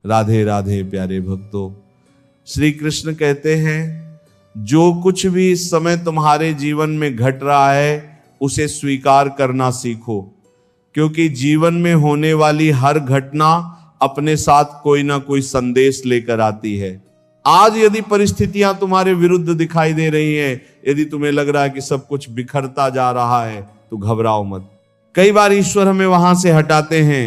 राधे राधे प्यारे भक्तों, श्री कृष्ण कहते हैं जो कुछ भी इस समय तुम्हारे जीवन में घट रहा है उसे स्वीकार करना सीखो, क्योंकि जीवन में होने वाली हर घटना अपने साथ कोई ना कोई संदेश लेकर आती है। आज यदि परिस्थितियां तुम्हारे विरुद्ध दिखाई दे रही हैं, यदि तुम्हें लग रहा है कि सब कुछ बिखरता जा रहा है, तो घबराओ मत। कई बार ईश्वर हमें वहां से हटाते हैं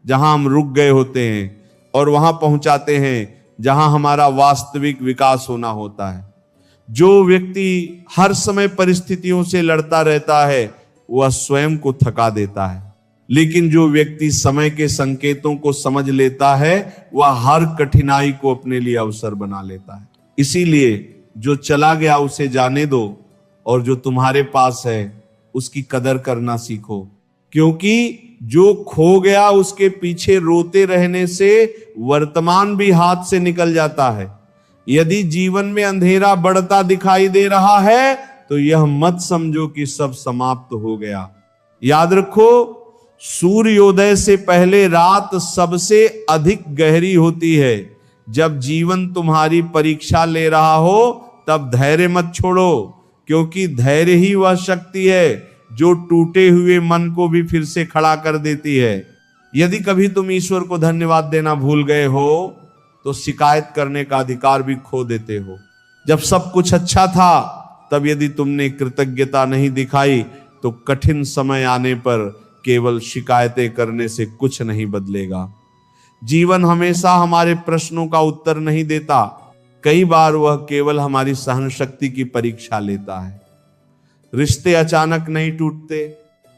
जहां हम रुक गए होते हैं और वहां पहुंचाते हैं जहां हमारा वास्तविक विकास होना होता है। जो व्यक्ति हर समय परिस्थितियों से लड़ता रहता है वह स्वयं को थका देता है, लेकिन जो व्यक्ति समय के संकेतों को समझ लेता है वह हर कठिनाई को अपने लिए अवसर बना लेता है। इसीलिए जो चला गया उसे जाने दो और जो तुम्हारे पास है उसकी कदर करना सीखो, क्योंकि जो खो गया उसके पीछे रोते रहने से वर्तमान भी हाथ से निकल जाता है। यदि जीवन में अंधेरा बढ़ता दिखाई दे रहा है तो यह मत समझो कि सब समाप्त हो गया। याद रखो, सूर्योदय से पहले रात सबसे अधिक गहरी होती है। जब जीवन तुम्हारी परीक्षा ले रहा हो तब धैर्य मत छोड़ो, क्योंकि धैर्य ही वह शक्ति है जो टूटे हुए मन को भी फिर से खड़ा कर देती है। यदि कभी तुम ईश्वर को धन्यवाद देना भूल गए हो तो शिकायत करने का अधिकार भी खो देते हो। जब सब कुछ अच्छा था तब यदि तुमने कृतज्ञता नहीं दिखाई तो कठिन समय आने पर केवल शिकायतें करने से कुछ नहीं बदलेगा। जीवन हमेशा हमारे प्रश्नों का उत्तर नहीं देता, कई बार वह केवल हमारी सहन शक्ति की परीक्षा लेता है। रिश्ते अचानक नहीं टूटते,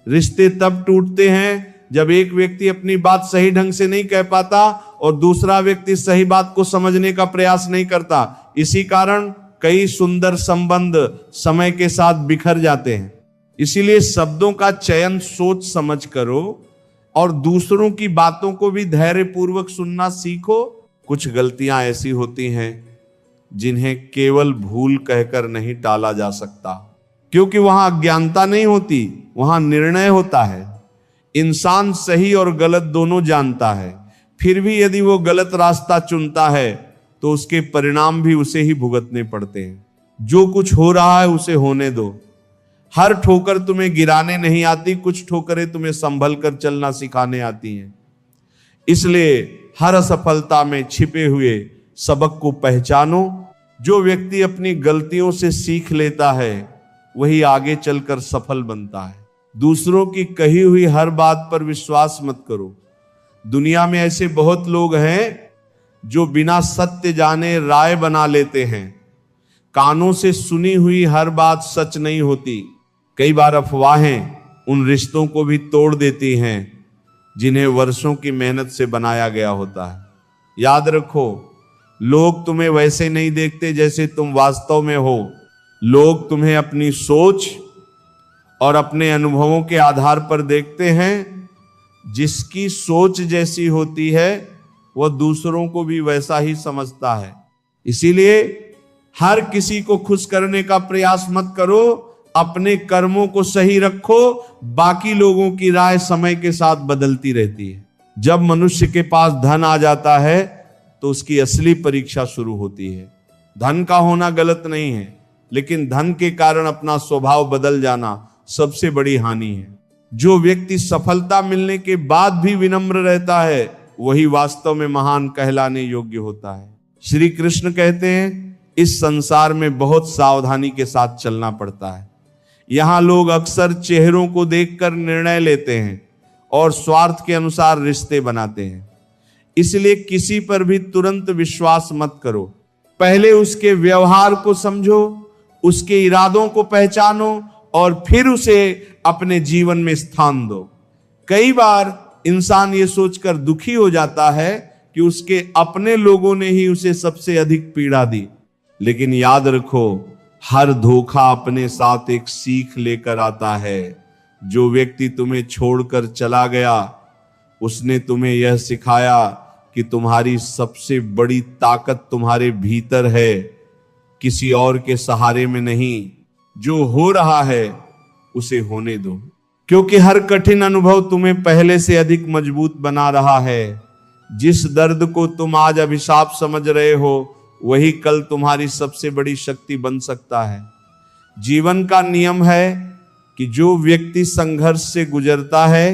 रिश्ते तब टूटते हैं जब एक व्यक्ति अपनी बात सही ढंग से नहीं कह पाता और दूसरा व्यक्ति सही बात को समझने का प्रयास नहीं करता। इसी कारण कई सुंदर संबंध समय के साथ बिखर जाते हैं। इसीलिए शब्दों का चयन सोच समझ करो और दूसरों की बातों को भी धैर्यपूर्वक सुनना सीखो। कुछ गलतियां ऐसी होती हैं जिन्हें केवल भूल कहकर नहीं टाला जा सकता, क्योंकि वहां अज्ञानता नहीं होती, वहां निर्णय होता है। इंसान सही और गलत दोनों जानता है, फिर भी यदि वो गलत रास्ता चुनता है तो उसके परिणाम भी उसे ही भुगतने पड़ते हैं। जो कुछ हो रहा है उसे होने दो। हर ठोकर तुम्हें गिराने नहीं आती, कुछ ठोकरें तुम्हें संभल कर चलना सिखाने आती हैं। इसलिए हर असफलता में छिपे हुए सबक को पहचानो। जो व्यक्ति अपनी गलतियों से सीख लेता है वही आगे चलकर सफल बनता है। दूसरों की कही हुई हर बात पर विश्वास मत करो। दुनिया में ऐसे बहुत लोग हैं जो बिना सत्य जाने राय बना लेते हैं। कानों से सुनी हुई हर बात सच नहीं होती। कई बार अफवाहें उन रिश्तों को भी तोड़ देती हैं जिन्हें वर्षों की मेहनत से बनाया गया होता है। याद रखो, लोग तुम्हें वैसे नहीं देखते जैसे तुम वास्तव में हो। लोग तुम्हें अपनी सोच और अपने अनुभवों के आधार पर देखते हैं। जिसकी सोच जैसी होती है वह दूसरों को भी वैसा ही समझता है। इसीलिए हर किसी को खुश करने का प्रयास मत करो, अपने कर्मों को सही रखो। बाकी लोगों की राय समय के साथ बदलती रहती है। जब मनुष्य के पास धन आ जाता है तो उसकी असली परीक्षा शुरू होती है। धन का होना गलत नहीं है, लेकिन धन के कारण अपना स्वभाव बदल जाना सबसे बड़ी हानि है। जो व्यक्ति सफलता मिलने के बाद भी विनम्र रहता है वही वास्तव में महान कहलाने योग्य होता है। श्री कृष्ण कहते हैं इस संसार में बहुत सावधानी के साथ चलना पड़ता है। यहां लोग अक्सर चेहरों को देखकर निर्णय लेते हैं और स्वार्थ के अनुसार रिश्ते बनाते हैं। इसलिए किसी पर भी तुरंत विश्वास मत करो। पहले उसके व्यवहार को समझो, उसके इरादों को पहचानो और फिर उसे अपने जीवन में स्थान दो। कई बार इंसान ये सोचकर दुखी हो जाता है कि उसके अपने लोगों ने ही उसे सबसे अधिक पीड़ा दी, लेकिन याद रखो, हर धोखा अपने साथ एक सीख लेकर आता है। जो व्यक्ति तुम्हें छोड़कर चला गया उसने तुम्हें यह सिखाया कि तुम्हारी सबसे बड़ी ताकत तुम्हारे भीतर है, किसी और के सहारे में नहीं। जो हो रहा है उसे होने दो, क्योंकि हर कठिन अनुभव तुम्हें पहले से अधिक मजबूत बना रहा है। जिस दर्द को तुम आज अभिशाप समझ रहे हो वही कल तुम्हारी सबसे बड़ी शक्ति बन सकता है। जीवन का नियम है कि जो व्यक्ति संघर्ष से गुजरता है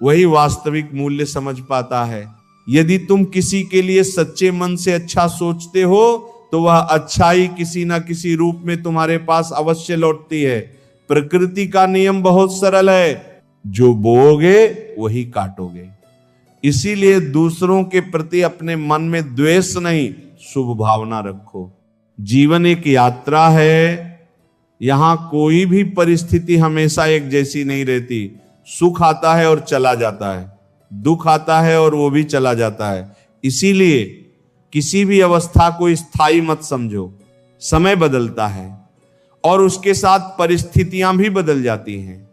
वही वास्तविक मूल्य समझ पाता है। यदि तुम किसी के लिए सच्चे मन से अच्छा सोचते हो तो वह अच्छाई किसी ना किसी रूप में तुम्हारे पास अवश्य लौटती है। प्रकृति का नियम बहुत सरल है, जो बोओगे वही काटोगे। इसीलिए दूसरों के प्रति अपने मन में द्वेष नहीं, शुभ भावना रखो। जीवन एक यात्रा है, यहां कोई भी परिस्थिति हमेशा एक जैसी नहीं रहती। सुख आता है और चला जाता है, दुख आता है और वो भी चला जाता है। इसीलिए किसी भी अवस्था को स्थायी मत समझो। समय बदलता है और उसके साथ परिस्थितियां भी बदल जाती हैं।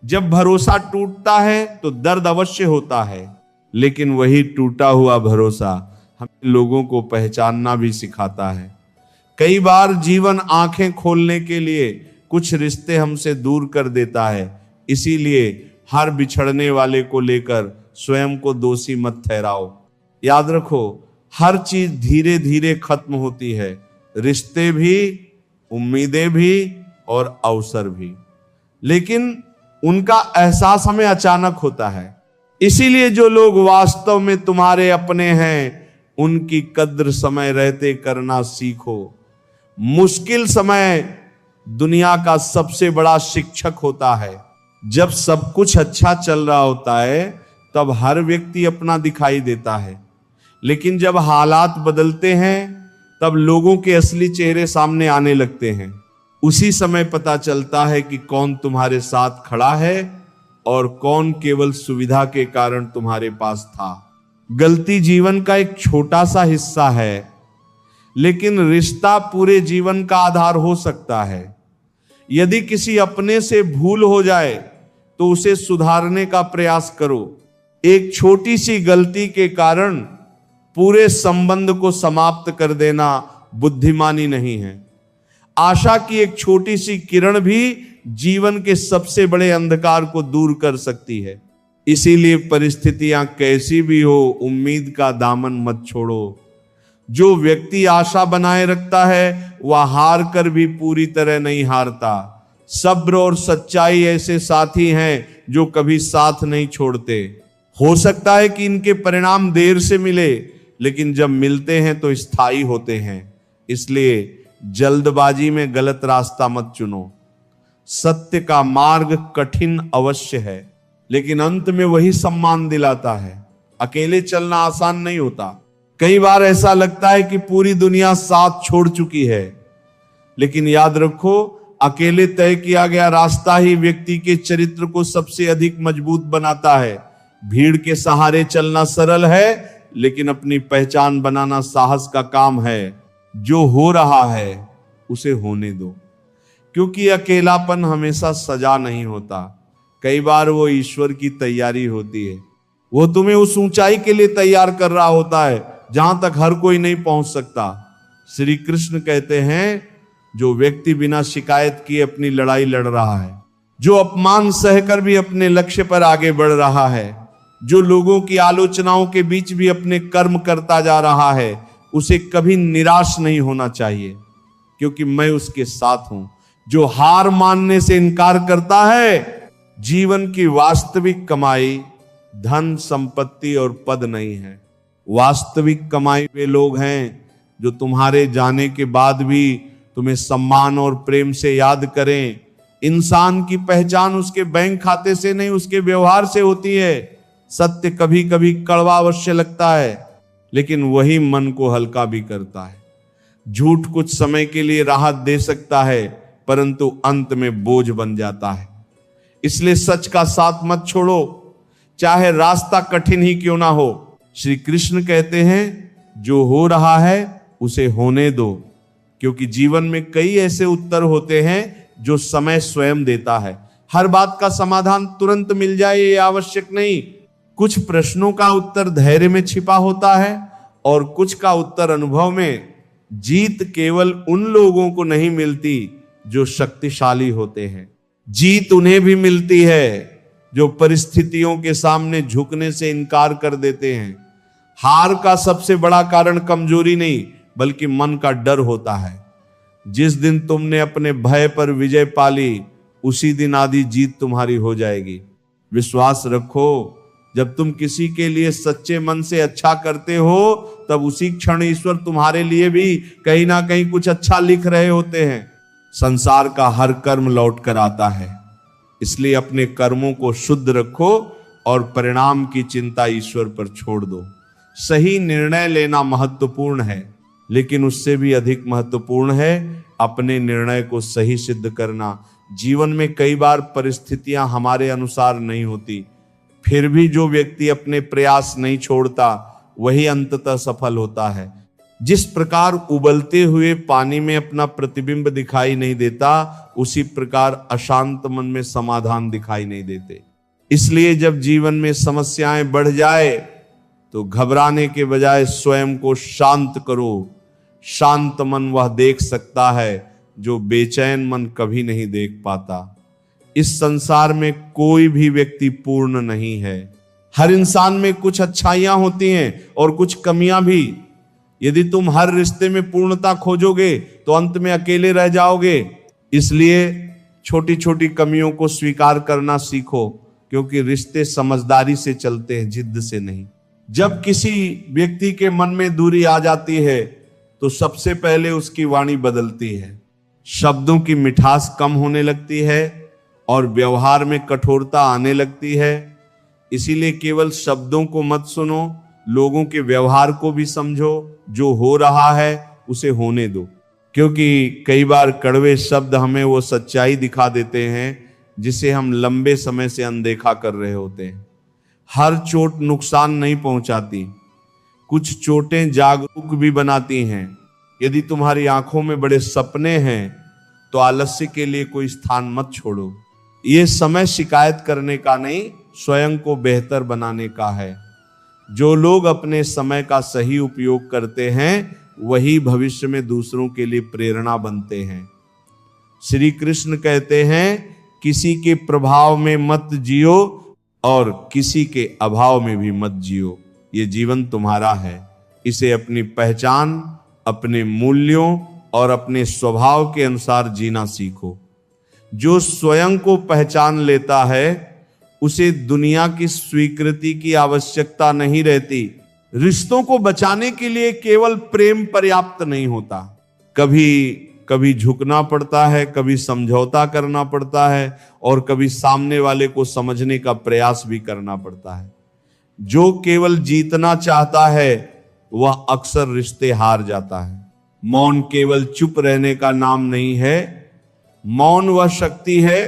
जब भरोसा टूटता है तो दर्द अवश्य होता है, लेकिन वही टूटा हुआ भरोसा हमें लोगों को पहचानना भी सिखाता है। कई बार जीवन आंखें खोलने के लिए कुछ रिश्ते हमसे दूर कर देता है। इसीलिए हर बिछड़ने वाले को लेकर स्वयं को दोषी मत ठहराओ। याद रखो, हर चीज धीरे धीरे खत्म होती है, रिश्ते भी, उम्मीदें भी और अवसर भी, लेकिन उनका एहसास हमें अचानक होता है। इसीलिए जो लोग वास्तव में तुम्हारे अपने हैं उनकी कद्र समय रहते करना सीखो। मुश्किल समय दुनिया का सबसे बड़ा शिक्षक होता है। जब सब कुछ अच्छा चल रहा होता है तब हर व्यक्ति अपना दिखाई देता है, लेकिन जब हालात बदलते हैं तब लोगों के असली चेहरे सामने आने लगते हैं। उसी समय पता चलता है कि कौन तुम्हारे साथ खड़ा है और कौन केवल सुविधा के कारण तुम्हारे पास था। गलती जीवन का एक छोटा सा हिस्सा है, लेकिन रिश्ता पूरे जीवन का आधार हो सकता है। यदि किसी अपने से भूल हो जाए तो उसे सुधारने का प्रयास करो। एक छोटी सी गलती के कारण पूरे संबंध को समाप्त कर देना बुद्धिमानी नहीं है। आशा की एक छोटी सी किरण भी जीवन के सबसे बड़े अंधकार को दूर कर सकती है। इसीलिए परिस्थितियां कैसी भी हो, उम्मीद का दामन मत छोड़ो। जो व्यक्ति आशा बनाए रखता है वह हार कर भी पूरी तरह नहीं हारता। सब्र और सच्चाई ऐसे साथी हैं जो कभी साथ नहीं छोड़ते। हो सकता है कि इनके परिणाम देर से मिले, लेकिन जब मिलते हैं तो स्थायी होते हैं। इसलिए जल्दबाजी में गलत रास्ता मत चुनो। सत्य का मार्ग कठिन अवश्य है, लेकिन अंत में वही सम्मान दिलाता है। अकेले चलना आसान नहीं होता। कई बार ऐसा लगता है कि पूरी दुनिया साथ छोड़ चुकी है, लेकिन याद रखो, अकेले तय किया गया रास्ता ही व्यक्ति के चरित्र को सबसे अधिक मजबूत बनाता है। भीड़ के सहारे चलना सरल है, लेकिन अपनी पहचान बनाना साहस का काम है। जो हो रहा है उसे होने दो, क्योंकि अकेलापन हमेशा सजा नहीं होता। कई बार वो ईश्वर की तैयारी होती है। वो तुम्हें उस ऊंचाई के लिए तैयार कर रहा होता है जहां तक हर कोई नहीं पहुंच सकता। श्री कृष्ण कहते हैं, जो व्यक्ति बिना शिकायत किए अपनी लड़ाई लड़ रहा है, जो अपमान सहकर भी अपने लक्ष्य पर आगे बढ़ रहा है, जो लोगों की आलोचनाओं के बीच भी अपने कर्म करता जा रहा है, उसे कभी निराश नहीं होना चाहिए, क्योंकि मैं उसके साथ हूं। जो हार मानने से इनकार करता है, जीवन की वास्तविक कमाई धन, संपत्ति और पद नहीं है। वास्तविक कमाई वे लोग हैं जो तुम्हारे जाने के बाद भी तुम्हें सम्मान और प्रेम से याद करें। इंसान की पहचान उसके बैंक खाते से नहीं, उसके व्यवहार से होती है। सत्य कभी कभी कड़वा अवश्य लगता है, लेकिन वही मन को हल्का भी करता है। झूठ कुछ समय के लिए राहत दे सकता है, परंतु अंत में बोझ बन जाता है। इसलिए सच का साथ मत छोड़ो, चाहे रास्ता कठिन ही क्यों ना हो। श्री कृष्ण कहते हैं, जो हो रहा है उसे होने दो, क्योंकि जीवन में कई ऐसे उत्तर होते हैं जो समय स्वयं देता है। हर बात का समाधान तुरंत मिल जाए ये आवश्यक नहीं। कुछ प्रश्नों का उत्तर धैर्य में छिपा होता है और कुछ का उत्तर अनुभव में। जीत केवल उन लोगों को नहीं मिलती जो शक्तिशाली होते हैं, जीत उन्हें भी मिलती है जो परिस्थितियों के सामने झुकने से इनकार कर देते हैं। हार का सबसे बड़ा कारण कमजोरी नहीं बल्कि मन का डर होता है। जिस दिन तुमने अपने भय पर विजय पाली उसी दिन आदि जीत तुम्हारी हो जाएगी। विश्वास रखो, जब तुम किसी के लिए सच्चे मन से अच्छा करते हो तब उसी क्षण ईश्वर तुम्हारे लिए भी कहीं ना कहीं कुछ अच्छा लिख रहे होते हैं। संसार का हर कर्म लौट कर आता है, इसलिए अपने कर्मों को शुद्ध रखो और परिणाम की चिंता ईश्वर पर छोड़ दो। सही निर्णय लेना महत्वपूर्ण है, लेकिन उससे भी अधिक महत्वपूर्ण है अपने निर्णय को सही सिद्ध करना। जीवन में कई बार परिस्थितियां हमारे अनुसार नहीं होती, फिर भी जो व्यक्ति अपने प्रयास नहीं छोड़ता वही अंततः सफल होता है। जिस प्रकार उबलते हुए पानी में अपना प्रतिबिंब दिखाई नहीं देता, उसी प्रकार अशांत मन में समाधान दिखाई नहीं देते। इसलिए जब जीवन में समस्याएं बढ़ जाए तो घबराने के बजाय स्वयं को शांत करो। शांत मन वह देख सकता है जो बेचैन मन कभी नहीं देख पाता। इस संसार में कोई भी व्यक्ति पूर्ण नहीं है। हर इंसान में कुछ अच्छाइयां होती हैं और कुछ कमियां भी। यदि तुम हर रिश्ते में पूर्णता खोजोगे तो अंत में अकेले रह जाओगे। इसलिए छोटी छोटी कमियों को स्वीकार करना सीखो, क्योंकि रिश्ते समझदारी से चलते हैं, जिद से नहीं। जब किसी व्यक्ति के मन में दूरी आ जाती है तो सबसे पहले उसकी वाणी बदलती है, शब्दों की मिठास कम होने लगती है और व्यवहार में कठोरता आने लगती है। इसीलिए केवल शब्दों को मत सुनो, लोगों के व्यवहार को भी समझो। जो हो रहा है उसे होने दो, क्योंकि कई बार कड़वे शब्द हमें वो सच्चाई दिखा देते हैं जिसे हम लंबे समय से अनदेखा कर रहे होते हैं। हर चोट नुकसान नहीं पहुंचाती, कुछ चोटें जागरूक भी बनाती हैं। यदि तुम्हारी आंखों में बड़े सपने हैं तो आलस्य के लिए कोई स्थान मत छोड़ो। ये समय शिकायत करने का नहीं, स्वयं को बेहतर बनाने का है। जो लोग अपने समय का सही उपयोग करते हैं वही भविष्य में दूसरों के लिए प्रेरणा बनते हैं। श्री कृष्ण कहते हैं, किसी के प्रभाव में मत जियो और किसी के अभाव में भी मत जियो। ये जीवन तुम्हारा है, इसे अपनी पहचान, अपने मूल्यों और अपने स्वभाव के अनुसार जीना सीखो। जो स्वयं को पहचान लेता है उसे दुनिया की स्वीकृति की आवश्यकता नहीं रहती। रिश्तों को बचाने के लिए केवल प्रेम पर्याप्त नहीं होता, कभी कभी झुकना पड़ता है, कभी समझौता करना पड़ता है और कभी सामने वाले को समझने का प्रयास भी करना पड़ता है। जो केवल जीतना चाहता है वह अक्सर रिश्ते हार जाता है। मौन केवल चुप रहने का नाम नहीं है, मौन वह शक्ति है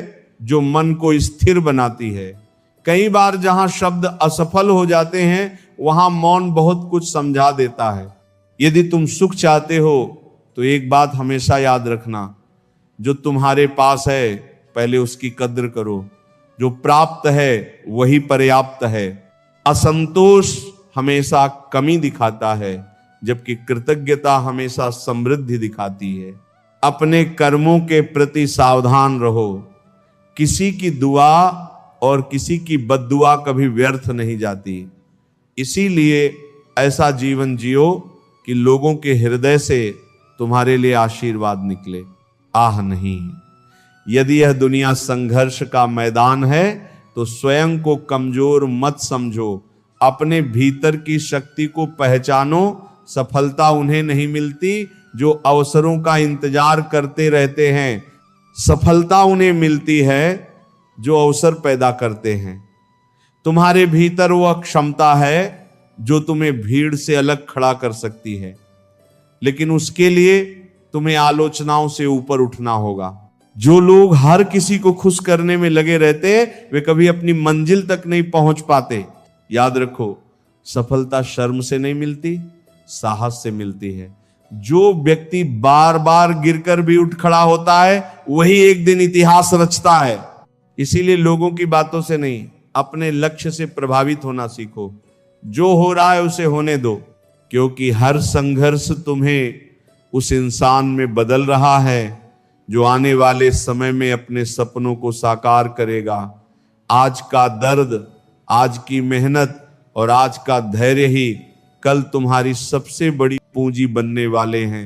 जो मन को स्थिर बनाती है। कई बार जहां शब्द असफल हो जाते हैं वहां मौन बहुत कुछ समझा देता है। यदि तुम सुख चाहते हो तो एक बात हमेशा याद रखना, जो तुम्हारे पास है पहले उसकी कद्र करो। जो प्राप्त है वही पर्याप्त है। असंतोष हमेशा कमी दिखाता है, जबकि कृतज्ञता हमेशा समृद्धि दिखाती है। अपने कर्मों के प्रति सावधान रहो। किसी की दुआ और किसी की बद्दुआ कभी व्यर्थ नहीं जाती। इसीलिए ऐसा जीवन जियो कि लोगों के हृदय से तुम्हारे लिए आशीर्वाद निकले, आह नहीं। यदि यह दुनिया संघर्ष का मैदान है तो स्वयं को कमजोर मत समझो। अपने भीतर की शक्ति को पहचानो। सफलता उन्हें नहीं मिलती जो अवसरों का इंतजार करते रहते हैं, सफलता उन्हें मिलती है जो अवसर पैदा करते हैं। तुम्हारे भीतर वह क्षमता है जो तुम्हें भीड़ से अलग खड़ा कर सकती है, लेकिन उसके लिए तुम्हें आलोचनाओं से ऊपर उठना होगा। जो लोग हर किसी को खुश करने में लगे रहते हैं वे कभी अपनी मंजिल तक नहीं पहुंच पाते। याद रखो, सफलता शर्म से नहीं मिलती, साहस से मिलती है। जो व्यक्ति बार बार गिरकर भी उठ खड़ा होता है वही एक दिन इतिहास रचता है। इसीलिए लोगों की बातों से नहीं, अपने लक्ष्य से प्रभावित होना सीखो। जो हो रहा है उसे होने दो, क्योंकि हर संघर्ष तुम्हें उस इंसान में बदल रहा है जो आने वाले समय में अपने सपनों को साकार करेगा। आज का दर्द, आज की मेहनत और आज का धैर्य ही कल तुम्हारी सबसे बड़ी पूंजी बनने वाले हैं।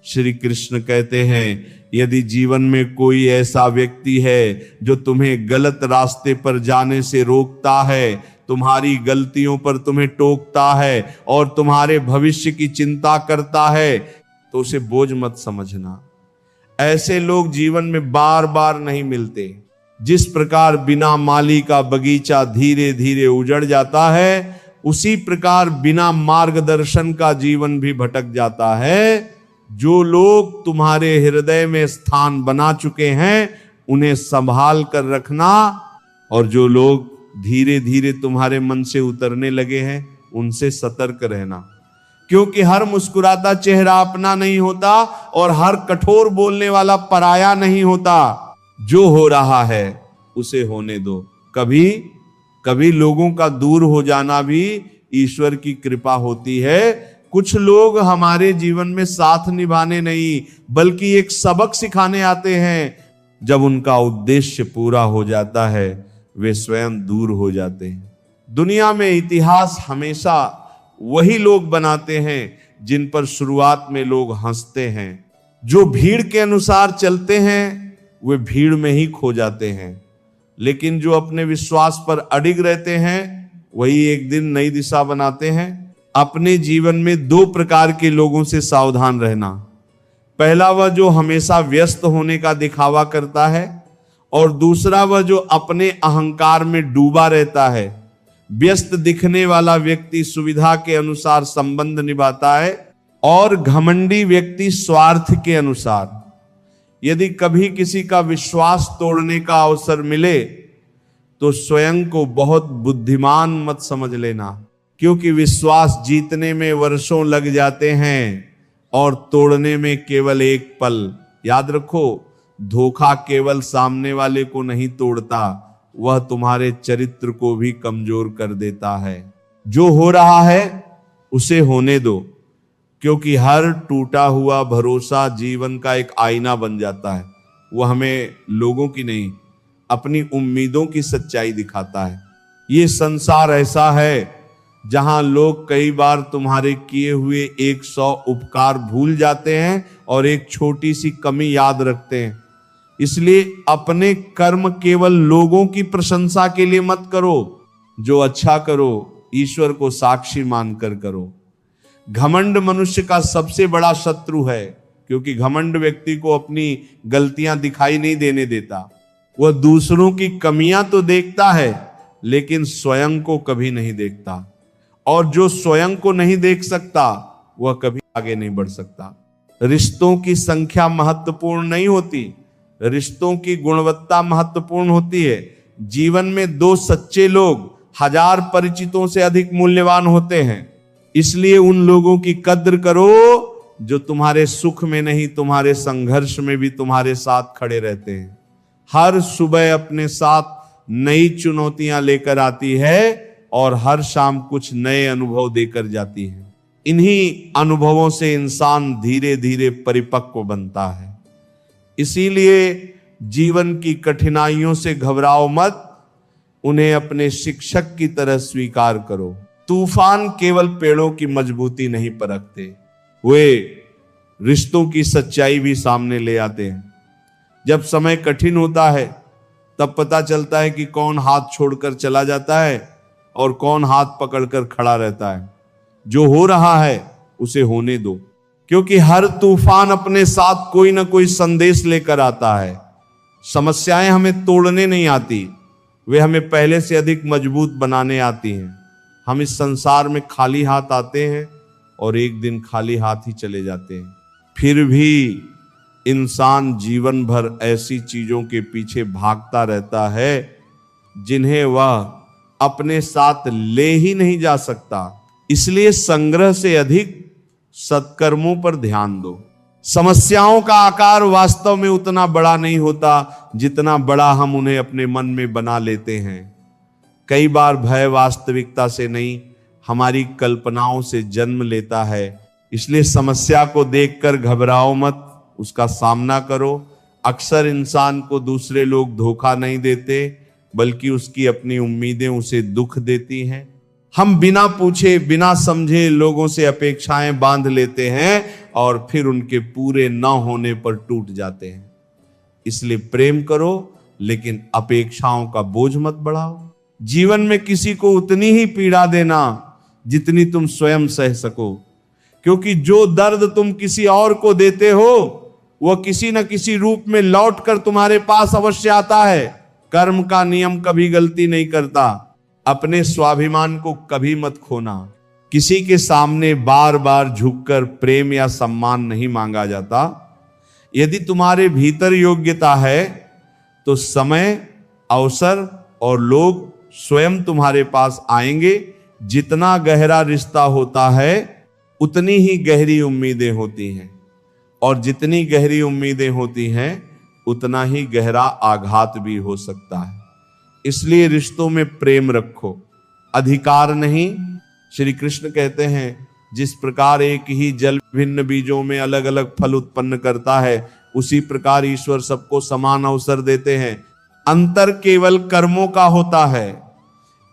श्री कृष्ण कहते हैं यदि जीवन में कोई ऐसा व्यक्ति है जो तुम्हें गलत रास्ते पर जाने से रोकता है, तुम्हारी गलतियों पर तुम्हें टोकता है और तुम्हारे भविष्य की चिंता करता है, तो उसे बोझ मत समझना। ऐसे लोग जीवन में बार बार नहीं मिलते। जिस प्रकार बिना माली का बगीचा धीरे धीरे उजड़ जाता है, उसी प्रकार बिना मार्गदर्शन का जीवन भी भटक जाता है। जो लोग तुम्हारे हृदय में स्थान बना चुके हैं उन्हें संभाल कर रखना, और जो लोग धीरे धीरे तुम्हारे मन से उतरने लगे हैं उनसे सतर्क रहना, क्योंकि हर मुस्कुराता चेहरा अपना नहीं होता और हर कठोर बोलने वाला पराया नहीं होता। जो हो रहा है उसे होने दो। कभी कभी लोगों का दूर हो जाना भी ईश्वर की कृपा होती है। कुछ लोग हमारे जीवन में साथ निभाने नहीं बल्कि एक सबक सिखाने आते हैं। जब उनका उद्देश्य पूरा हो जाता है वे स्वयं दूर हो जाते हैं। दुनिया में इतिहास हमेशा वही लोग बनाते हैं जिन पर शुरुआत में लोग हंसते हैं। जो भीड़ के अनुसार चलते हैं वे भीड़ में ही खो जाते हैं, लेकिन जो अपने विश्वास पर अडिग रहते हैं वही एक दिन नई दिशा बनाते हैं। अपने जीवन में दो प्रकार के लोगों से सावधान रहना। पहला वह जो हमेशा व्यस्त होने का दिखावा करता है, और दूसरा वह जो अपने अहंकार में डूबा रहता है। व्यस्त दिखने वाला व्यक्ति सुविधा के अनुसार संबंध निभाता है और घमंडी व्यक्ति स्वार्थ के अनुसार। यदि कभी किसी का विश्वास तोड़ने का अवसर मिले तो स्वयं को बहुत बुद्धिमान मत समझ लेना, क्योंकि विश्वास जीतने में वर्षों लग जाते हैं और तोड़ने में केवल एक पल। याद रखो, धोखा केवल सामने वाले को नहीं तोड़ता, वह तुम्हारे चरित्र को भी कमजोर कर देता है। जो हो रहा है उसे होने दो, क्योंकि हर टूटा हुआ भरोसा जीवन का एक आईना बन जाता है। वह हमें लोगों की नहीं, अपनी उम्मीदों की सच्चाई दिखाता है। ये संसार ऐसा है जहां लोग कई बार तुम्हारे किए हुए 100 उपकार भूल जाते हैं और एक छोटी सी कमी याद रखते हैं। इसलिए अपने कर्म केवल लोगों की प्रशंसा के लिए मत करो। जो अच्छा करो ईश्वर को साक्षी मानकर करो। घमंड मनुष्य का सबसे बड़ा शत्रु है, क्योंकि घमंड व्यक्ति को अपनी गलतियां दिखाई नहीं देने देता। वह दूसरों की कमियां तो देखता है लेकिन स्वयं को कभी नहीं देखता, और जो स्वयं को नहीं देख सकता वह कभी आगे नहीं बढ़ सकता। रिश्तों की संख्या महत्वपूर्ण नहीं होती, रिश्तों की गुणवत्ता महत्वपूर्ण होती है। जीवन में दो सच्चे लोग 1000 परिचितों से अधिक मूल्यवान होते हैं। इसलिए उन लोगों की कद्र करो जो तुम्हारे सुख में नहीं, तुम्हारे संघर्ष में भी तुम्हारे साथ खड़े रहते हैं। हर सुबह अपने साथ नई चुनौतियां लेकर आती है और हर शाम कुछ नए अनुभव देकर जाती है। इन्हीं अनुभवों से इंसान धीरे धीरे परिपक्व बनता है। इसीलिए जीवन की कठिनाइयों से घबराओ मत, उन्हें अपने शिक्षक की तरह स्वीकार करो। तूफान केवल पेड़ों की मजबूती नहीं परखते, वे रिश्तों की सच्चाई भी सामने ले आते हैं। जब समय कठिन होता है तब पता चलता है कि कौन हाथ छोड़कर चला जाता है और कौन हाथ पकड़कर खड़ा रहता है। जो हो रहा है उसे होने दो, क्योंकि हर तूफान अपने साथ कोई ना कोई संदेश लेकर आता है। समस्याएं हमें तोड़ने नहीं आती, वे हमें पहले से अधिक मजबूत बनाने आती हैं। हम इस संसार में खाली हाथ आते हैं और एक दिन खाली हाथ ही चले जाते हैं। फिर भी इंसान जीवन भर ऐसी चीजों के पीछे भागता रहता है जिन्हें वह अपने साथ ले ही नहीं जा सकता। इसलिए संग्रह से अधिक सत्कर्मों पर ध्यान दो। समस्याओं का आकार वास्तव में उतना बड़ा नहीं होता जितना बड़ा हम उन्हें अपने मन में बना लेते हैं। कई बार भय वास्तविकता से नहीं, हमारी कल्पनाओं से जन्म लेता है। इसलिए समस्या को देखकर घबराओ मत, उसका सामना करो। अक्सर इंसान को दूसरे लोग धोखा नहीं देते, बल्कि उसकी अपनी उम्मीदें उसे दुख देती हैं। हम बिना पूछे बिना समझे लोगों से अपेक्षाएं बांध लेते हैं और फिर उनके पूरे न होने पर टूट जाते हैं। इसलिए प्रेम करो, लेकिन अपेक्षाओं का बोझ मत बढ़ाओ। जीवन में किसी को उतनी ही पीड़ा देना जितनी तुम स्वयं सह सको, क्योंकि जो दर्द तुम किसी और को देते हो वह किसी न किसी रूप में लौट कर तुम्हारे पास अवश्य आता है। कर्म का नियम कभी गलती नहीं करता। अपने स्वाभिमान को कभी मत खोना। किसी के सामने बार बार झुककर प्रेम या सम्मान नहीं मांगा जाता। यदि तुम्हारे भीतर योग्यता है तो समय, अवसर और लोग स्वयं तुम्हारे पास आएंगे। जितना गहरा रिश्ता होता है उतनी ही गहरी उम्मीदें होती हैं, और जितनी गहरी उम्मीदें होती हैं उतना ही गहरा आघात भी हो सकता है। इसलिए रिश्तों में प्रेम रखो, अधिकार नहीं। श्री कृष्ण कहते हैं जिस प्रकार एक ही जल भिन्न बीजों में अलग अलग फल उत्पन्न करता है, उसी प्रकार ईश्वर सबको समान अवसर देते हैं। अंतर केवल कर्मों का होता है।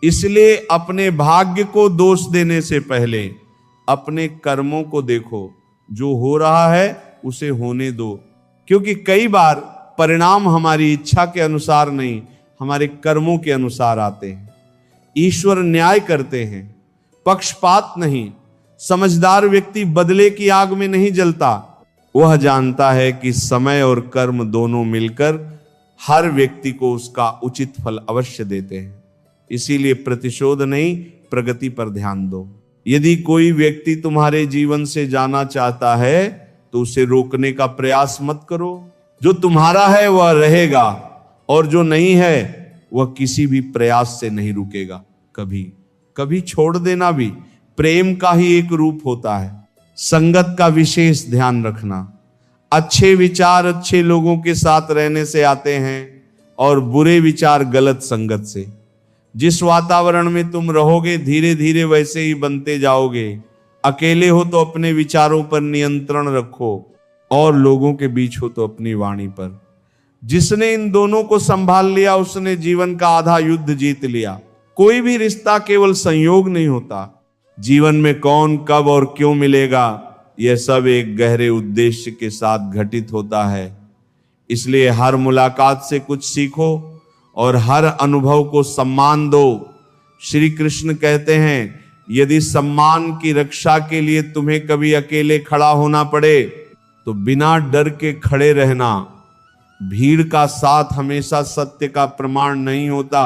इसलिए अपने भाग्य को दोष देने से पहले अपने कर्मों को देखो। जो हो रहा है उसे होने दो, क्योंकि कई बार परिणाम हमारी इच्छा के अनुसार नहीं, हमारे कर्मों के अनुसार आते हैं। ईश्वर न्याय करते हैं, पक्षपात नहीं। समझदार व्यक्ति बदले की आग में नहीं जलता। वह जानता है कि समय और कर्म दोनों मिलकर हर व्यक्ति को उसका उचित फल अवश्य देते हैं। इसीलिए प्रतिशोध नहीं, प्रगति पर ध्यान दो। यदि कोई व्यक्ति तुम्हारे जीवन से जाना चाहता है तो उसे रोकने का प्रयास मत करो। जो तुम्हारा है वह रहेगा, और जो नहीं है वह किसी भी प्रयास से नहीं रुकेगा। कभी कभी छोड़ देना भी प्रेम का ही एक रूप होता है। संगत का विशेष ध्यान रखना। अच्छे विचार अच्छे लोगों के साथ रहने से आते हैं, और बुरे विचार गलत संगत से। जिस वातावरण में तुम रहोगे धीरे धीरे वैसे ही बनते जाओगे। अकेले हो तो अपने विचारों पर नियंत्रण रखो, और लोगों के बीच हो तो अपनी वाणी पर। जिसने इन दोनों को संभाल लिया उसने जीवन का आधा युद्ध जीत लिया। कोई भी रिश्ता केवल संयोग नहीं होता। जीवन में कौन कब और क्यों मिलेगा, यह सब एक गहरे उद्देश्य के साथ घटित होता है। इसलिए हर मुलाकात से कुछ सीखो और हर अनुभव को सम्मान दो। श्री कृष्ण कहते हैं यदि सम्मान की रक्षा के लिए तुम्हें कभी अकेले खड़ा होना पड़े तो बिना डर के खड़े रहना। भीड़ का साथ हमेशा सत्य का प्रमाण नहीं होता।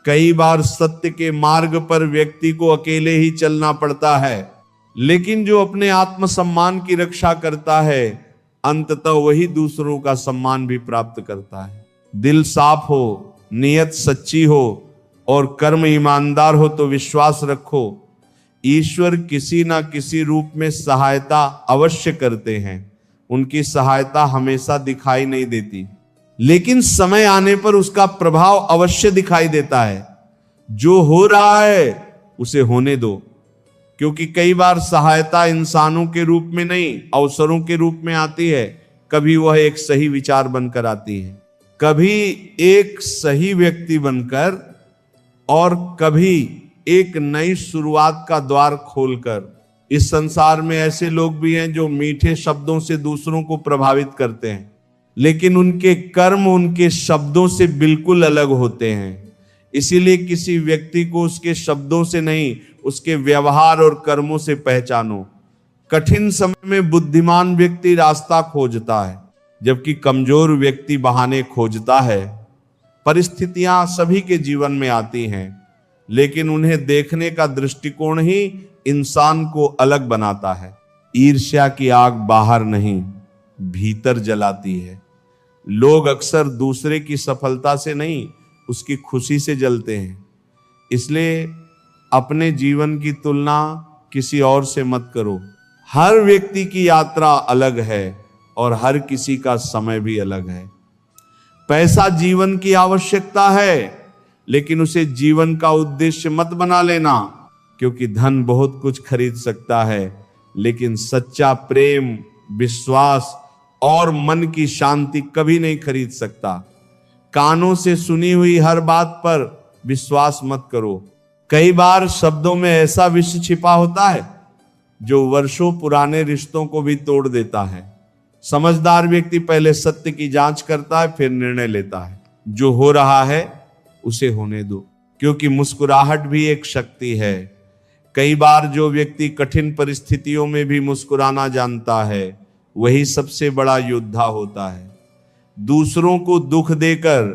कई बार सत्य के मार्ग पर व्यक्ति को अकेले ही चलना पड़ता है, लेकिन जो अपने आत्मसम्मान की रक्षा करता है अंततः वही दूसरों का सम्मान भी प्राप्त करता है। दिल साफ हो, नियत सच्ची हो और कर्म ईमानदार हो तो विश्वास रखो, ईश्वर किसी ना किसी रूप में सहायता अवश्य करते हैं। उनकी सहायता हमेशा दिखाई नहीं देती, लेकिन समय आने पर उसका प्रभाव अवश्य दिखाई देता है। जो हो रहा है उसे होने दो, क्योंकि कई बार सहायता इंसानों के रूप में नहीं अवसरों के रूप में आती है। कभी वह एक सही विचार बनकर आती है, कभी एक सही व्यक्ति बनकर, और कभी एक नई शुरुआत का द्वार खोलकर। इस संसार में ऐसे लोग भी हैं जो मीठे शब्दों से दूसरों को प्रभावित करते हैं, लेकिन उनके कर्म उनके शब्दों से बिल्कुल अलग होते हैं। इसीलिए किसी व्यक्ति को उसके शब्दों से नहीं, उसके व्यवहार और कर्मों से पहचानो। कठिन समय में बुद्धिमान व्यक्ति रास्ता खोजता है, जबकि कमजोर व्यक्ति बहाने खोजता है। परिस्थितियां सभी के जीवन में आती हैं, लेकिन उन्हें देखने का दृष्टिकोण ही इंसान को अलग बनाता है। ईर्ष्या की आग बाहर नहीं, भीतर जलाती है। लोग अक्सर दूसरे की सफलता से नहीं, उसकी खुशी से जलते हैं। इसलिए अपने जीवन की तुलना किसी और से मत करो। हर व्यक्ति की यात्रा अलग है और हर किसी का समय भी अलग है। पैसा जीवन की आवश्यकता है, लेकिन उसे जीवन का उद्देश्य मत बना लेना, क्योंकि धन बहुत कुछ खरीद सकता है, लेकिन सच्चा प्रेम, विश्वास और मन की शांति कभी नहीं खरीद सकता। कानों से सुनी हुई हर बात पर विश्वास मत करो। कई बार शब्दों में ऐसा विष छिपा होता है जो वर्षों पुराने रिश्तों को भी तोड़ देता है। समझदार व्यक्ति पहले सत्य की जांच करता है, फिर निर्णय लेता है। जो हो रहा है उसे होने दो, क्योंकि मुस्कुराहट भी एक शक्ति है। कई बार जो व्यक्ति कठिन परिस्थितियों में भी मुस्कुराना जानता है वही सबसे बड़ा योद्धा होता है। दूसरों को दुख देकर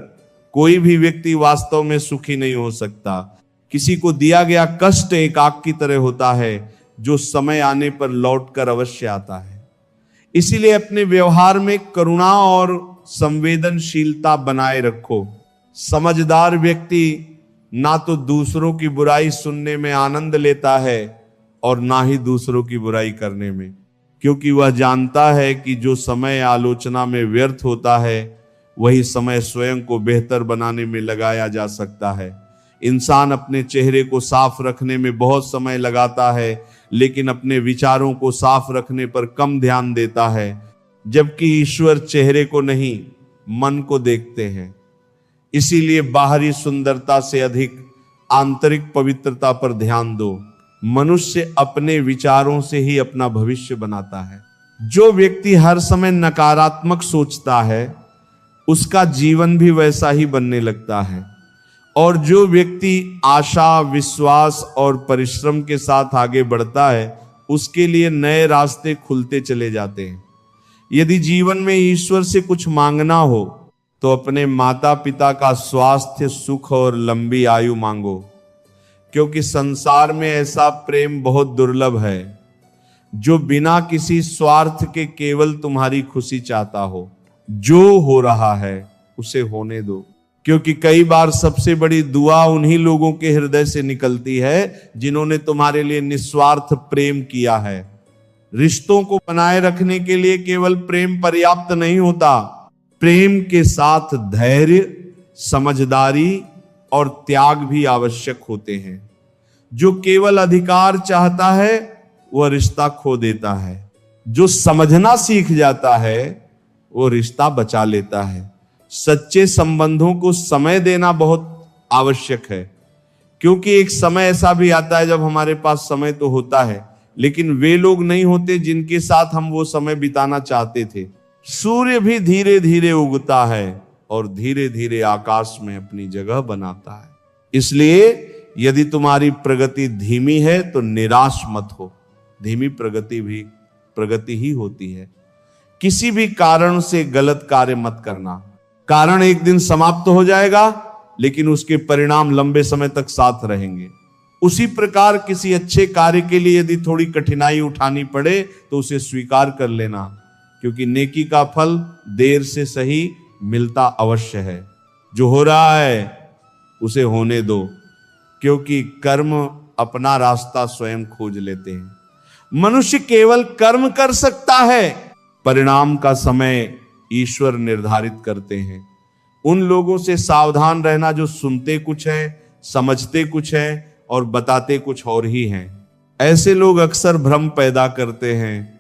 कोई भी व्यक्ति वास्तव में सुखी नहीं हो सकता। किसी को दिया गया कष्ट एक आग की तरह होता है जो समय आने पर लौटकर अवश्य आता है। इसीलिए अपने व्यवहार में करुणा और संवेदनशीलता बनाए रखो। समझदार व्यक्ति ना तो दूसरों की बुराई सुनने में आनंद लेता है और ना ही दूसरों की बुराई करने में, क्योंकि वह जानता है कि जो समय आलोचना में व्यर्थ होता है वही समय स्वयं को बेहतर बनाने में लगाया जा सकता है। इंसान अपने चेहरे को साफ रखने में बहुत समय लगाता है, लेकिन अपने विचारों को साफ रखने पर कम ध्यान देता है, जबकि ईश्वर चेहरे को नहीं मन को देखते हैं। इसीलिए बाहरी सुंदरता से अधिक आंतरिक पवित्रता पर ध्यान दो। मनुष्य अपने विचारों से ही अपना भविष्य बनाता है। जो व्यक्ति हर समय नकारात्मक सोचता है उसका जीवन भी वैसा ही बनने लगता है, और जो व्यक्ति आशा, विश्वास और परिश्रम के साथ आगे बढ़ता है उसके लिए नए रास्ते खुलते चले जाते हैं। यदि जीवन में ईश्वर से कुछ मांगना हो तो अपने माता पिता का स्वास्थ्य, सुख और लंबी आयु मांगो, क्योंकि संसार में ऐसा प्रेम बहुत दुर्लभ है जो बिना किसी स्वार्थ के केवल तुम्हारी खुशी चाहता हो। जो हो रहा है उसे होने दो, क्योंकि कई बार सबसे बड़ी दुआ उन्हीं लोगों के हृदय से निकलती है जिन्होंने तुम्हारे लिए निस्वार्थ प्रेम किया है। रिश्तों को बनाए रखने के लिए केवल प्रेम पर्याप्त नहीं होता, प्रेम के साथ धैर्य, समझदारी और त्याग भी आवश्यक होते हैं। जो केवल अधिकार चाहता है वह रिश्ता खो देता है। जो समझना सीख जाता है वो रिश्ता बचा लेता है। सच्चे संबंधों को समय देना बहुत आवश्यक है, क्योंकि एक समय ऐसा भी आता है जब हमारे पास समय तो होता है लेकिन वे लोग नहीं होते जिनके साथ हम वो समय बिताना चाहते थे। सूर्य भी धीरे धीरे उगता है और धीरे धीरे आकाश में अपनी जगह बनाता है। इसलिए यदि तुम्हारी प्रगति धीमी है तो निराश मत हो। धीमी प्रगति भी प्रगति ही होती है। किसी भी कारण से गलत कार्य मत करना। कारण एक दिन समाप्त हो जाएगा लेकिन उसके परिणाम लंबे समय तक साथ रहेंगे। उसी प्रकार किसी अच्छे कार्य के लिए यदि थोड़ी कठिनाई उठानी पड़े तो उसे स्वीकार कर लेना, क्योंकि नेकी का फल देर से सही मिलता अवश्य है। जो हो रहा है उसे होने दो, क्योंकि कर्म अपना रास्ता स्वयं खोज लेते हैं। मनुष्य केवल कर्म कर सकता है, परिणाम का समय ईश्वर निर्धारित करते हैं। उन लोगों से सावधान रहना जो सुनते कुछ है, समझते कुछ है और बताते कुछ और ही हैं। ऐसे लोग अक्सर भ्रम पैदा करते हैं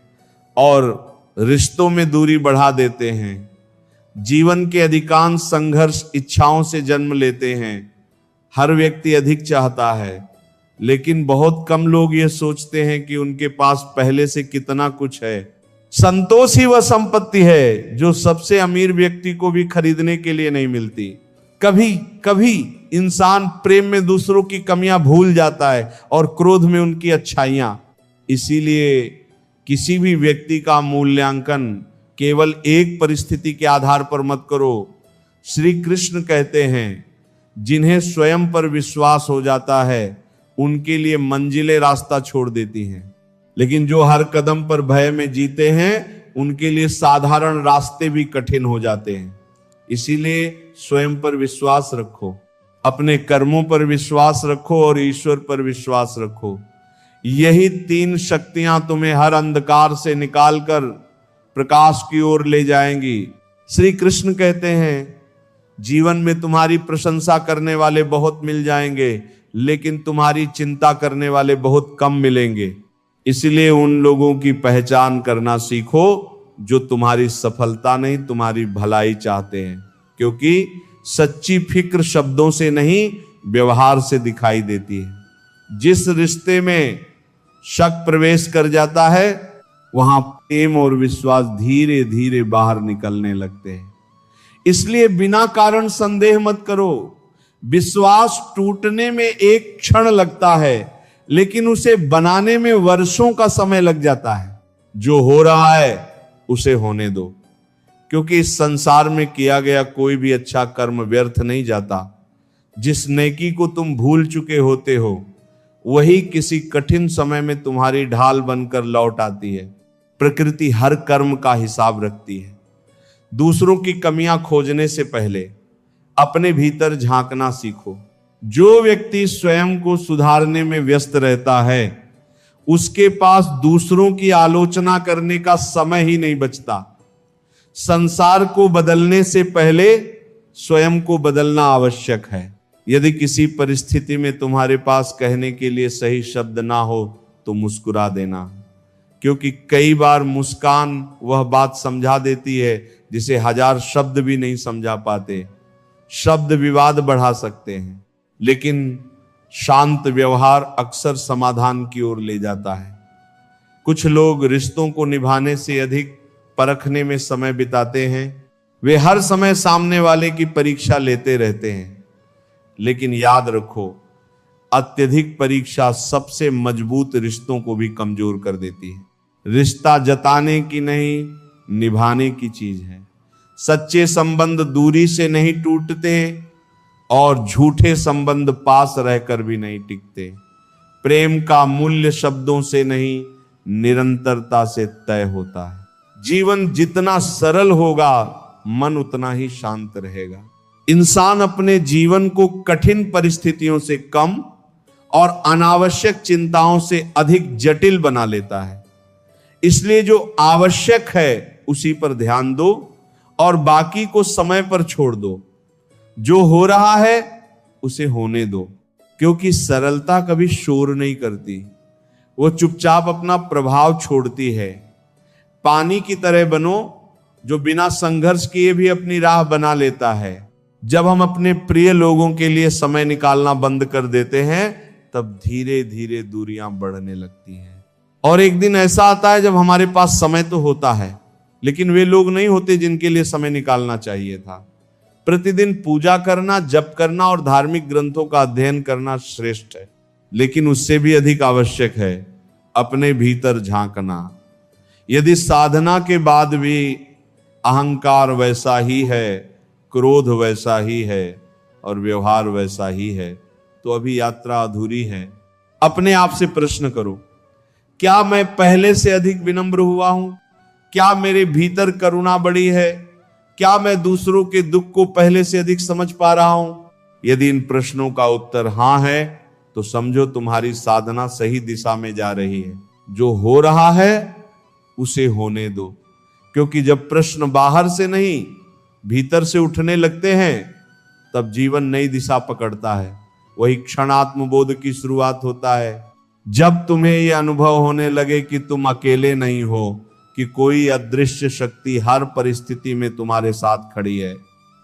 और रिश्तों में दूरी बढ़ा देते हैं। जीवन के अधिकांश संघर्ष इच्छाओं से जन्म लेते हैं। हर व्यक्ति अधिक चाहता है, लेकिन बहुत कम लोग ये सोचते हैं कि उनके पास पहले से कितना कुछ है। संतोष ही वह संपत्ति है जो सबसे अमीर व्यक्ति को भी खरीदने के लिए नहीं मिलती। कभी कभी इंसान प्रेम में दूसरों की कमियां भूल जाता है और क्रोध में उनकी अच्छाइयां। इसीलिए किसी भी व्यक्ति का मूल्यांकन केवल एक परिस्थिति के आधार पर मत करो। श्री कृष्ण कहते हैं, जिन्हें स्वयं पर विश्वास हो जाता है उनके लिए मंजिलें रास्ता छोड़ देती हैं, लेकिन जो हर कदम पर भय में जीते हैं उनके लिए साधारण रास्ते भी कठिन हो जाते हैं। इसीलिए स्वयं पर विश्वास रखो, अपने कर्मों पर विश्वास रखो और ईश्वर पर विश्वास रखो। यही तीन शक्तियां तुम्हें हर अंधकार से निकालकर प्रकाश की ओर ले जाएंगी। श्री कृष्ण कहते हैं, जीवन में तुम्हारी प्रशंसा करने वाले बहुत मिल जाएंगे, लेकिन तुम्हारी चिंता करने वाले बहुत कम मिलेंगे। इसलिए उन लोगों की पहचान करना सीखो जो तुम्हारी सफलता नहीं तुम्हारी भलाई चाहते हैं, क्योंकि सच्ची फिक्र शब्दों से नहीं व्यवहार से दिखाई देती है। जिस रिश्ते में शक प्रवेश कर जाता है वहां प्रेम और विश्वास धीरे धीरे बाहर निकलने लगते हैं। इसलिए बिना कारण संदेह मत करो। विश्वास टूटने में एक क्षण लगता है, लेकिन उसे बनाने में वर्षों का समय लग जाता है। जो हो रहा है उसे होने दो, क्योंकि इस संसार में किया गया कोई भी अच्छा कर्म व्यर्थ नहीं जाता। जिस नेकी को तुम भूल चुके होते हो वही किसी कठिन समय में तुम्हारी ढाल बनकर लौट आती है। प्रकृति हर कर्म का हिसाब रखती है। दूसरों की कमियां खोजने से पहले अपने भीतर झांकना सीखो। जो व्यक्ति स्वयं को सुधारने में व्यस्त रहता है उसके पास दूसरों की आलोचना करने का समय ही नहीं बचता। संसार को बदलने से पहले स्वयं को बदलना आवश्यक है। यदि किसी परिस्थिति में तुम्हारे पास कहने के लिए सही शब्द ना हो तो मुस्कुरा देना, क्योंकि कई बार मुस्कान वह बात समझा देती है जिसे 1000 शब्द भी नहीं समझा पाते। शब्द विवाद बढ़ा सकते हैं, लेकिन शांत व्यवहार अक्सर समाधान की ओर ले जाता है। कुछ लोग रिश्तों को निभाने से अधिक परखने में समय बिताते हैं। वे हर समय सामने वाले की परीक्षा लेते रहते हैं, लेकिन याद रखो, अत्यधिक परीक्षा सबसे मजबूत रिश्तों को भी कमजोर कर देती है। रिश्ता जताने की नहीं, निभाने की चीज है। सच्चे संबंध दूरी से नहीं टूटते और झूठे संबंध पास रहकर भी नहीं टिकते। प्रेम का मूल्य शब्दों से नहीं, निरंतरता से तय होता है। जीवन जितना सरल होगा मन उतना ही शांत रहेगा। इंसान अपने जीवन को कठिन परिस्थितियों से कम और अनावश्यक चिंताओं से अधिक जटिल बना लेता है। इसलिए जो आवश्यक है उसी पर ध्यान दो और बाकी को समय पर छोड़ दो। जो हो रहा है उसे होने दो, क्योंकि सरलता कभी शोर नहीं करती, वो चुपचाप अपना प्रभाव छोड़ती है। पानी की तरह बनो जो बिना संघर्ष किए भी अपनी राह बना लेता है। जब हम अपने प्रिय लोगों के लिए समय निकालना बंद कर देते हैं तब धीरे धीरे दूरियां बढ़ने लगती हैं। और एक दिन ऐसा आता है जब हमारे पास समय तो होता है, लेकिन वे लोग नहीं होते जिनके लिए समय निकालना चाहिए था। प्रतिदिन पूजा करना, जप करना और धार्मिक ग्रंथों का अध्ययन करना श्रेष्ठ है, लेकिन उससे भी अधिक आवश्यक है अपने भीतर झांकना। यदि साधना के बाद भी अहंकार वैसा ही है, क्रोध वैसा ही है और व्यवहार वैसा ही है, तो अभी यात्रा अधूरी है। अपने आप से प्रश्न करो, क्या मैं पहले से अधिक विनम्र हुआ हूं? क्या मेरे भीतर करुणा बढ़ी है? क्या मैं दूसरों के दुख को पहले से अधिक समझ पा रहा हूं? यदि इन प्रश्नों का उत्तर हां है तो समझो तुम्हारी साधना सही दिशा में जा रही है। जो हो रहा है उसे होने दो, क्योंकि जब प्रश्न बाहर से नहीं भीतर से उठने लगते हैं तब जीवन नई दिशा पकड़ता है। वही क्षण आत्मबोध की शुरुआत होता है। जब तुम्हें यह अनुभव होने लगे कि तुम अकेले नहीं हो, कि कोई अदृश्य शक्ति हर परिस्थिति में तुम्हारे साथ खड़ी है,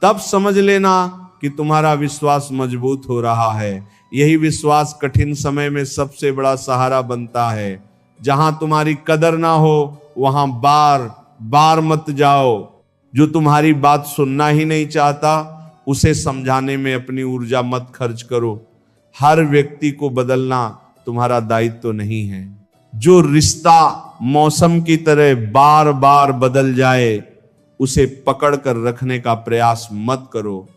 तब समझ लेना कि तुम्हारा विश्वास मजबूत हो रहा है। यही विश्वास कठिन समय में सबसे बड़ा सहारा बनता है। जहां तुम्हारी कदर ना हो वहां बार बार मत जाओ। जो तुम्हारी बात सुनना ही नहीं चाहता उसे समझाने में अपनी ऊर्जा मत खर्च करो। हर व्यक्ति को बदलना तुम्हारा दायित्व नहीं है। जो रिश्ता मौसम की तरह बार बार बदल जाए उसे पकड़ कर रखने का प्रयास मत करो।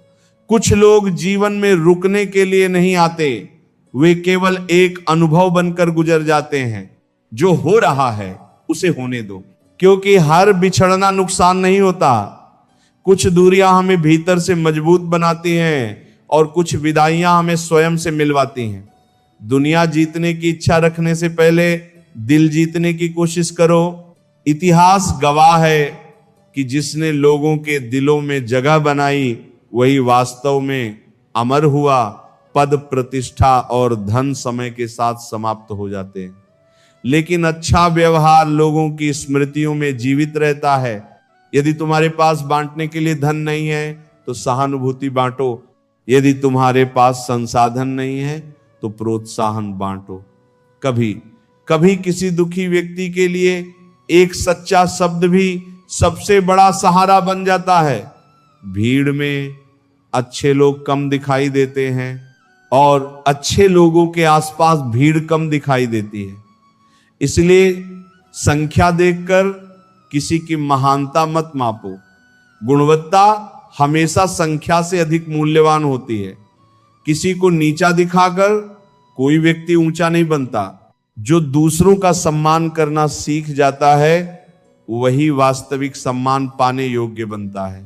कुछ लोग जीवन में रुकने के लिए नहीं आते, वे केवल एक अनुभव बनकर गुजर जाते हैं। जो हो रहा है उसे होने दो, क्योंकि हर बिछड़ना नुकसान नहीं होता। कुछ दूरियां हमें भीतर से मजबूत बनाती हैं और कुछ विदाइयां हमें स्वयं से मिलवाती हैं। दुनिया जीतने की इच्छा रखने से पहले दिल जीतने की कोशिश करो। इतिहास गवाह है कि जिसने लोगों के दिलों में जगह बनाई वही वास्तव में अमर हुआ। पद, प्रतिष्ठा और धन समय के साथ समाप्त हो जाते हैं, लेकिन अच्छा व्यवहार लोगों की स्मृतियों में जीवित रहता है। यदि तुम्हारे पास बांटने के लिए धन नहीं है तो सहानुभूति बांटो। यदि तुम्हारे पास संसाधन नहीं है तो प्रोत्साहन बांटो। कभी कभी किसी दुखी व्यक्ति के लिए एक सच्चा शब्द भी सबसे बड़ा सहारा बन जाता है। भीड़ में अच्छे लोग कम दिखाई देते हैं और अच्छे लोगों के आसपास भीड़ कम दिखाई देती है। इसलिए संख्या देखकर किसी की महानता मत मापो। गुणवत्ता हमेशा संख्या से अधिक मूल्यवान होती है। किसी को नीचा दिखाकर कोई व्यक्ति ऊंचा नहीं बनता। जो दूसरों का सम्मान करना सीख जाता है वही वास्तविक सम्मान पाने योग्य बनता है।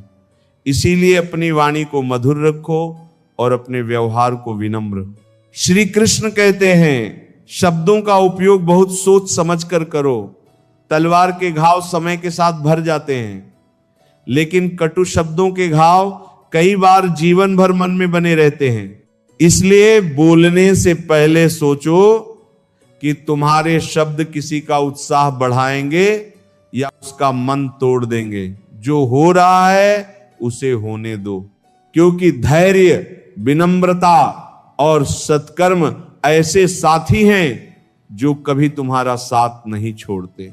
इसीलिए अपनी वाणी को मधुर रखो और अपने व्यवहार को विनम्र। श्री कृष्ण कहते हैं शब्दों का उपयोग बहुत सोच समझ कर करो। तलवार के घाव समय के साथ भर जाते हैं, लेकिन कटु शब्दों के घाव कई बार जीवन भर मन में बने रहते हैं। इसलिए बोलने से पहले सोचो कि तुम्हारे शब्द किसी का उत्साह बढ़ाएंगे या उसका मन तोड़ देंगे। जो हो रहा है उसे होने दो, क्योंकि धैर्य, विनम्रता और सत्कर्म ऐसे साथी हैं जो कभी तुम्हारा साथ नहीं छोड़ते।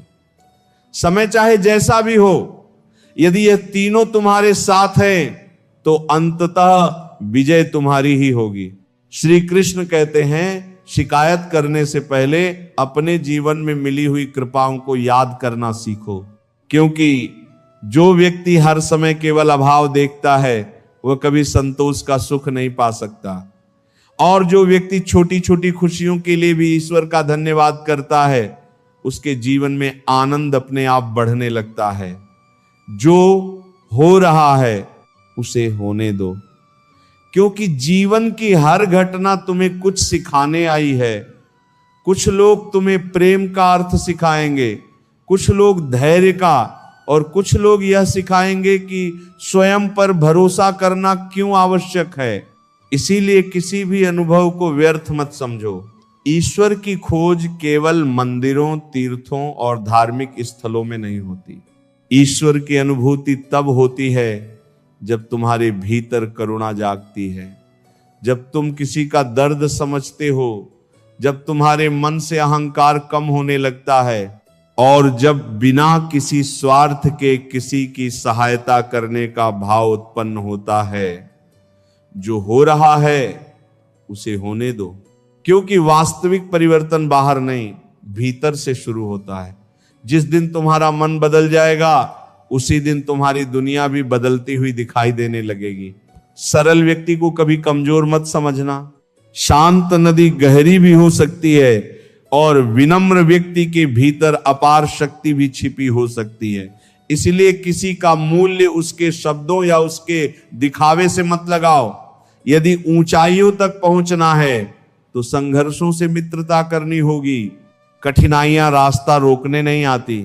समय चाहे जैसा भी हो, यदि ये तीनों तुम्हारे साथ हैं तो अंततः विजय तुम्हारी ही होगी। श्री कृष्ण कहते हैं शिकायत करने से पहले अपने जीवन में मिली हुई कृपाओं को याद करना सीखो, क्योंकि जो व्यक्ति हर समय केवल अभाव देखता है वह कभी संतोष का सुख नहीं पा सकता। और जो व्यक्ति छोटी छोटी खुशियों के लिए भी ईश्वर का धन्यवाद करता है उसके जीवन में आनंद अपने आप बढ़ने लगता है। जो हो रहा है उसे होने दो, क्योंकि जीवन की हर घटना तुम्हें कुछ सिखाने आई है। कुछ लोग तुम्हें प्रेम का अर्थ सिखाएंगे, कुछ लोग धैर्य का, और कुछ लोग यह सिखाएंगे कि स्वयं पर भरोसा करना क्यों आवश्यक है। इसीलिए किसी भी अनुभव को व्यर्थ मत समझो। ईश्वर की खोज केवल मंदिरों, तीर्थों और धार्मिक स्थलों में नहीं होती। ईश्वर की अनुभूति तब होती है जब तुम्हारे भीतर करुणा जागती है, जब तुम किसी का दर्द समझते हो, जब तुम्हारे मन से अहंकार कम होने लगता है और जब बिना किसी स्वार्थ के किसी की सहायता करने का भाव उत्पन्न होता है। जो हो रहा है उसे होने दो, क्योंकि वास्तविक परिवर्तन बाहर नहीं भीतर से शुरू होता है। जिस दिन तुम्हारा मन बदल जाएगा उसी दिन तुम्हारी दुनिया भी बदलती हुई दिखाई देने लगेगी। सरल व्यक्ति को कभी कमजोर मत समझना। शांत नदी गहरी भी हो सकती है और विनम्र व्यक्ति के भीतर अपार शक्ति भी छिपी हो सकती है। इसलिए किसी का मूल्य उसके शब्दों या उसके दिखावे से मत लगाओ। यदि ऊंचाइयों तक पहुंचना है तो संघर्षों से मित्रता करनी होगी। कठिनाइयां रास्ता रोकने नहीं आती,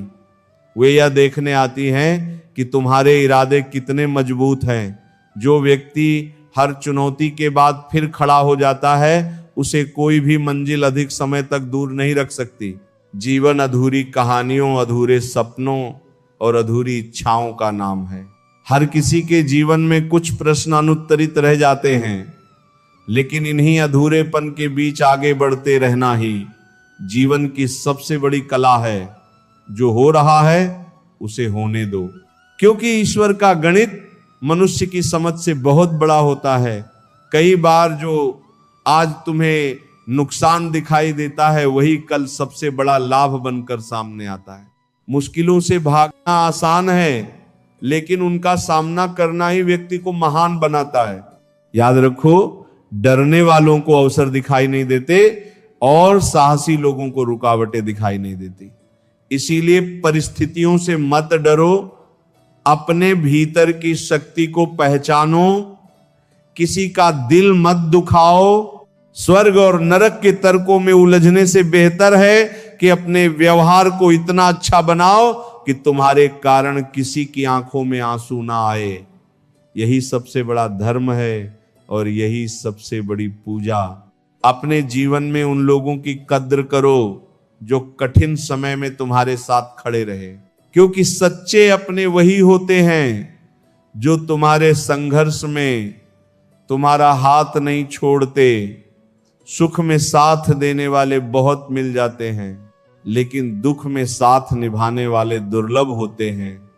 वे यह देखने आती हैं कि तुम्हारे इरादे कितने मजबूत हैं। जो व्यक्ति हर चुनौती के बाद फिर खड़ा हो जाता है उसे कोई भी मंजिल अधिक समय तक दूर नहीं रख सकती। जीवन अधूरी कहानियों, अधूरे सपनों और अधूरी इच्छाओं का नाम है। हर किसी के जीवन में कुछ प्रश्न अनुत्तरित रह जाते हैं, लेकिन इन्हीं अधूरेपन के बीच आगे बढ़ते रहना ही जीवन की सबसे बड़ी कला है। जो हो रहा है उसे होने दो, क्योंकि ईश्वर का गणित मनुष्य की समझ से बहुत बड़ा होता है। कई बार जो आज तुम्हें नुकसान दिखाई देता है वही कल सबसे बड़ा लाभ बनकर सामने आता है। मुश्किलों से भागना आसान है, लेकिन उनका सामना करना ही व्यक्ति को महान बनाता है। याद रखो, डरने वालों को अवसर दिखाई नहीं देते और साहसी लोगों को रुकावटें दिखाई नहीं देती। इसीलिए परिस्थितियों से मत डरो, अपने भीतर की शक्ति को पहचानो, किसी का दिल मत दुखाओ। स्वर्ग और नरक के तर्कों में उलझने से बेहतर है कि अपने व्यवहार को इतना अच्छा बनाओ कि तुम्हारे कारण किसी की आंखों में आंसू ना आए। यही सबसे बड़ा धर्म है और यही सबसे बड़ी पूजा। अपने जीवन में उन लोगों की कद्र करो जो कठिन समय में तुम्हारे साथ खड़े रहे, क्योंकि सच्चे अपने वही होते हैं जो तुम्हारे संघर्ष में तुम्हारा हाथ नहीं छोड़ते, सुख में साथ देने वाले बहुत मिल जाते हैं, लेकिन दुख में साथ निभाने वाले दुर्लभ होते हैं।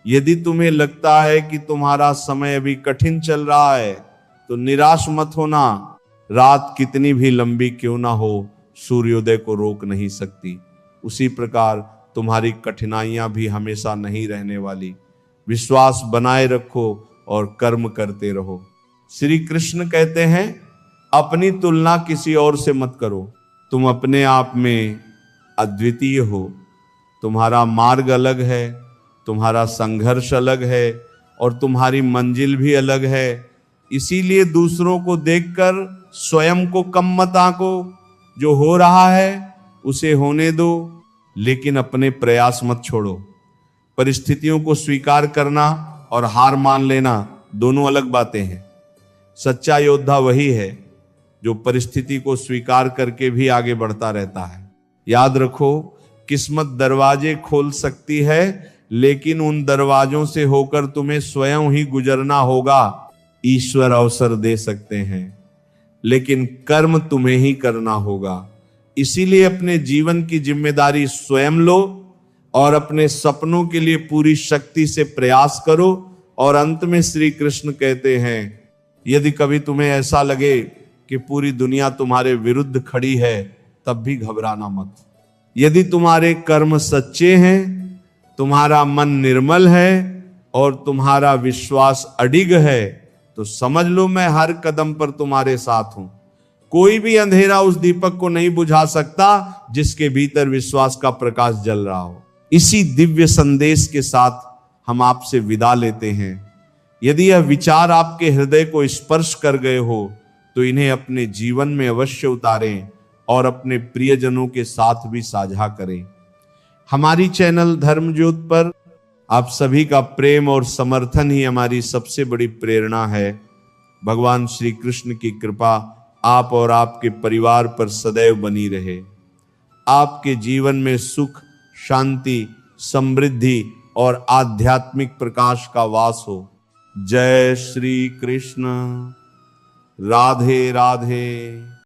यदि तुम्हें लगता है कि तुम्हारा समय अभी कठिन चल रहा है तो निराश मत होना। रात कितनी भी लंबी क्यों ना हो, सूर्योदय को रोक नहीं सकती। उसी प्रकार तुम्हारी कठिनाइयां भी हमेशा नहीं रहने वाली। विश्वास बनाए रखो और कर्म करते रहो। श्री कृष्ण कहते हैं, अपनी तुलना किसी और से मत करो। तुम अपने आप में अद्वितीय हो। तुम्हारा मार्ग अलग है, तुम्हारा संघर्ष अलग है और तुम्हारी मंजिल भी अलग है। इसीलिए दूसरों को देखकर स्वयं को कम मत आंको। जो हो रहा है उसे होने दो, लेकिन अपने प्रयास मत छोड़ो। परिस्थितियों को स्वीकार करना और हार मान लेना दोनों अलग बातें हैं। सच्चा योद्धा वही है जो परिस्थिति को स्वीकार करके भी आगे बढ़ता रहता है। याद रखो, किस्मत दरवाजे खोल सकती है, लेकिन उन दरवाजों से होकर तुम्हें स्वयं ही गुजरना होगा। ईश्वर अवसर दे सकते हैं, लेकिन कर्म तुम्हें ही करना होगा। इसीलिए अपने जीवन की जिम्मेदारी स्वयं लो और अपने सपनों के लिए पूरी शक्ति से प्रयास करो। और अंत में श्री कृष्ण कहते हैं, यदि कभी तुम्हें ऐसा लगे कि पूरी दुनिया तुम्हारे विरुद्ध खड़ी है, तब भी घबराना मत। यदि तुम्हारे कर्म सच्चे हैं, तुम्हारा मन निर्मल है और तुम्हारा विश्वास अडिग है, तो समझ लो मैं हर कदम पर तुम्हारे साथ हूं। कोई भी अंधेरा उस दीपक को नहीं बुझा सकता जिसके भीतर विश्वास का प्रकाश जल रहा हो। इसी दिव्य संदेश के साथ हम आपसे विदा लेते हैं। यदि यह विचार आपके हृदय को स्पर्श कर गए हो तो इन्हें अपने जीवन में अवश्य उतारें और अपने प्रियजनों के साथ भी साझा करें। हमारी चैनल धर्मज्योत पर आप सभी का प्रेम और समर्थन ही हमारी सबसे बड़ी प्रेरणा है। भगवान श्री कृष्ण की कृपा आप और आपके परिवार पर सदैव बनी रहे। आपके जीवन में सुख, शांति, समृद्धि और आध्यात्मिक प्रकाश का वास हो। जय श्री कृष्ण। राधे राधे।